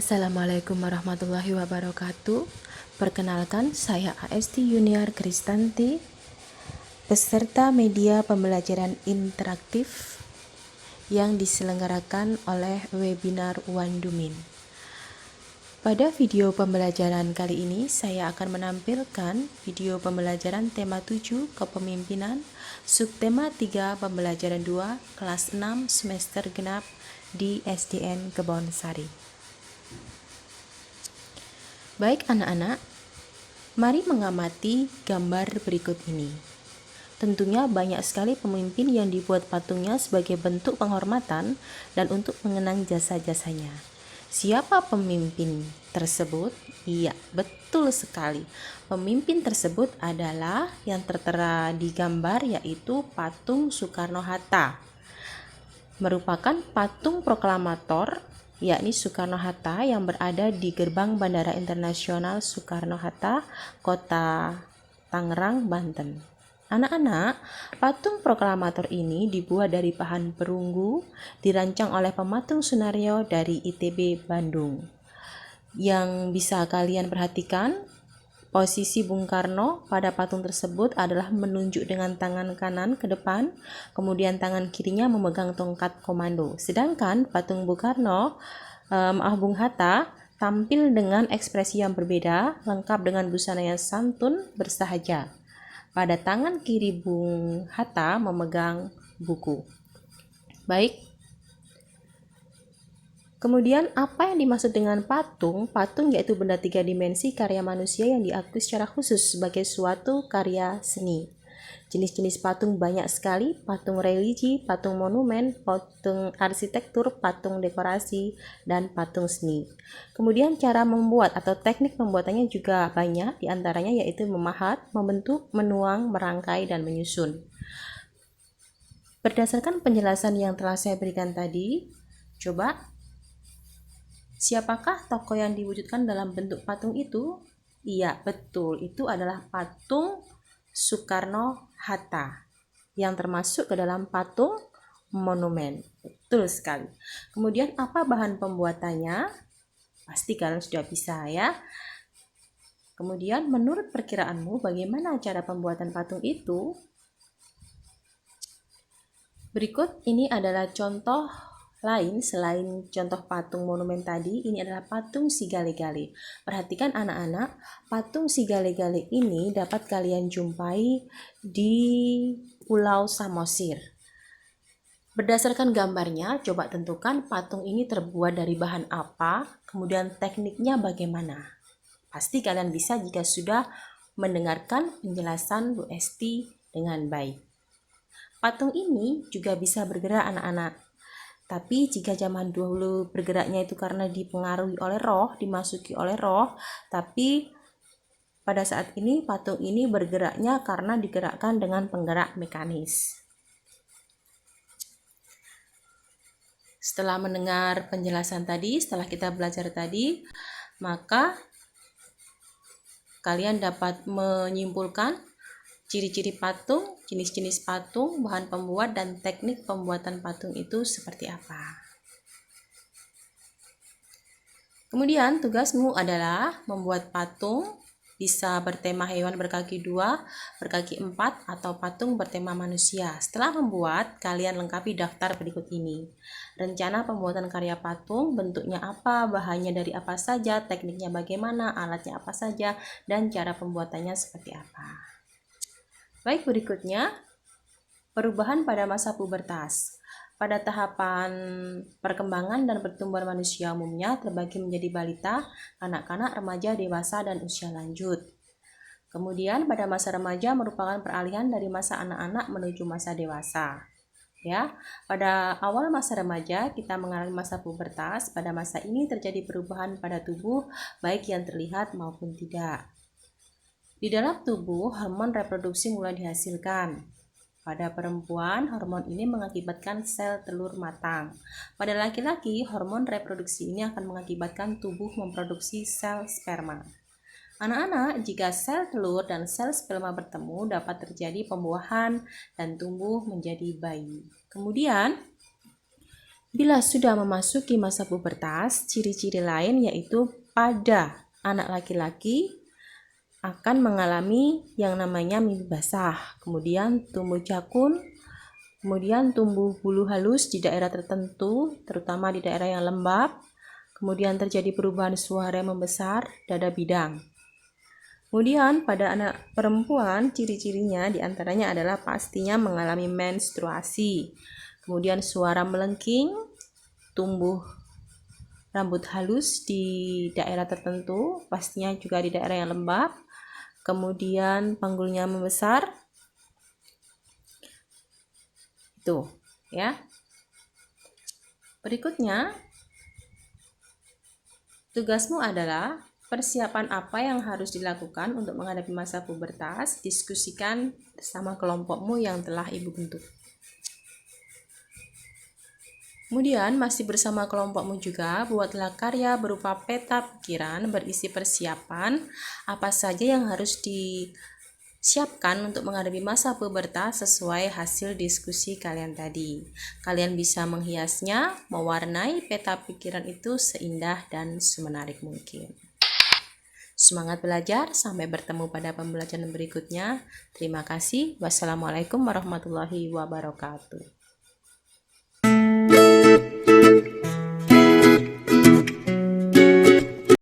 Assalamualaikum warahmatullahi wabarakatuh. Perkenalkan, saya AST Yuniar Kristanti, peserta media pembelajaran interaktif yang diselenggarakan oleh webinar Wandumin. Pada video pembelajaran kali ini, saya akan menampilkan video pembelajaran tema 7 kepemimpinan, subtema 3 pembelajaran 2, kelas 6 semester genap di SDN Kebonsari. Baik anak-anak, mari mengamati gambar berikut ini. Tentunya banyak sekali pemimpin yang dibuat patungnya sebagai bentuk penghormatan dan untuk mengenang jasa-jasanya. Siapa pemimpin tersebut? Iya, betul sekali. Pemimpin tersebut adalah yang tertera di gambar, yaitu patung Soekarno-Hatta. Merupakan patung proklamator, yakni Soekarno-Hatta, yang berada di gerbang Bandara Internasional Soekarno-Hatta, Kota Tangerang, Banten. Anak-anak, patung proklamator ini dibuat dari bahan perunggu, dirancang oleh pematung Sunaryo dari ITB Bandung. Yang bisa kalian perhatikan, posisi Bung Karno pada patung tersebut adalah menunjuk dengan tangan kanan ke depan, kemudian tangan kirinya memegang tongkat komando. Sedangkan patung Bung Karno, Bung Hatta, tampil dengan ekspresi yang berbeda, lengkap dengan busana yang santun bersahaja. Pada tangan kiri Bung Hatta memegang buku. Baik. Kemudian apa yang dimaksud dengan patung? Patung yaitu benda tiga dimensi karya manusia yang diakui secara khusus sebagai suatu karya seni. Jenis-jenis patung banyak sekali, patung religi, patung monumen, patung arsitektur, patung dekorasi, dan patung seni. Kemudian cara membuat atau teknik pembuatannya juga banyak, diantaranya yaitu memahat, membentuk, menuang, merangkai, dan menyusun. Berdasarkan penjelasan yang telah saya berikan tadi, coba siapakah tokoh yang diwujudkan dalam bentuk patung itu? Iya, betul. Itu adalah patung Soekarno-Hatta yang termasuk ke dalam patung monumen. Betul sekali. Kemudian apa bahan pembuatannya? Pasti kalian sudah bisa ya. Kemudian menurut perkiraanmu bagaimana cara pembuatan patung itu? Berikut ini adalah contoh lain selain contoh patung monumen tadi. Ini adalah patung si Gale-Gale. Perhatikan anak-anak, patung si Gale-Gale ini dapat kalian jumpai di Pulau Samosir. Berdasarkan gambarnya, coba tentukan patung ini terbuat dari bahan apa, kemudian tekniknya bagaimana. Pasti kalian bisa jika sudah mendengarkan penjelasan Bu Esti dengan baik. Patung ini juga bisa bergerak anak-anak. Tapi jika zaman dulu bergeraknya itu karena dipengaruhi oleh roh, dimasuki oleh roh, tapi pada saat ini patung ini bergeraknya karena digerakkan dengan penggerak mekanis. Setelah mendengar penjelasan tadi, setelah kita belajar tadi, maka kalian dapat menyimpulkan ciri-ciri patung, jenis-jenis patung, bahan pembuat, dan teknik pembuatan patung itu seperti apa. Kemudian tugasmu adalah membuat patung, bisa bertema hewan berkaki 2, berkaki 4, atau patung bertema manusia. Setelah membuat, kalian lengkapi daftar berikut ini. Rencana pembuatan karya patung, bentuknya apa, bahannya dari apa saja, tekniknya bagaimana, alatnya apa saja, dan cara pembuatannya seperti apa. Baik, berikutnya, perubahan pada masa pubertas. Pada tahapan perkembangan dan pertumbuhan manusia umumnya terbagi menjadi balita, kanak-kanak, remaja, dewasa, dan usia lanjut. Kemudian pada masa remaja merupakan peralihan dari masa anak-anak menuju masa dewasa. Ya, pada awal masa remaja kita mengalami masa pubertas. Pada masa ini terjadi perubahan pada tubuh baik yang terlihat maupun tidak. Di dalam tubuh, hormon reproduksi mulai dihasilkan. Pada perempuan, hormon ini mengakibatkan sel telur matang. Pada laki-laki, hormon reproduksi ini akan mengakibatkan tubuh memproduksi sel sperma. Anak-anak, jika sel telur dan sel sperma bertemu, dapat terjadi pembuahan dan tumbuh menjadi bayi. Kemudian, Bila sudah memasuki masa pubertas, ciri-ciri lain yaitu pada anak laki-laki akan mengalami yang namanya mimpi basah, kemudian tumbuh jakun, kemudian tumbuh bulu halus di daerah tertentu, terutama di daerah yang lembab, kemudian terjadi perubahan suara yang membesar, dada bidang. Kemudian pada anak perempuan ciri-cirinya diantaranya adalah pastinya mengalami menstruasi, kemudian suara melengking, tumbuh rambut halus di daerah tertentu, pastinya juga di daerah yang lembab, kemudian panggulnya membesar, itu ya. Berikutnya, tugasmu adalah persiapan apa yang harus dilakukan untuk menghadapi masa pubertas, diskusikan bersama kelompokmu yang telah Ibu bentuk. Kemudian masih bersama kelompokmu juga, buatlah karya berupa peta pikiran berisi persiapan apa saja yang harus disiapkan untuk menghadapi masa pubertas sesuai hasil diskusi kalian tadi. Kalian bisa menghiasnya, mewarnai peta pikiran itu seindah dan semenarik mungkin. Semangat belajar, sampai bertemu pada pembelajaran berikutnya. Terima kasih. Wassalamualaikum warahmatullahi wabarakatuh.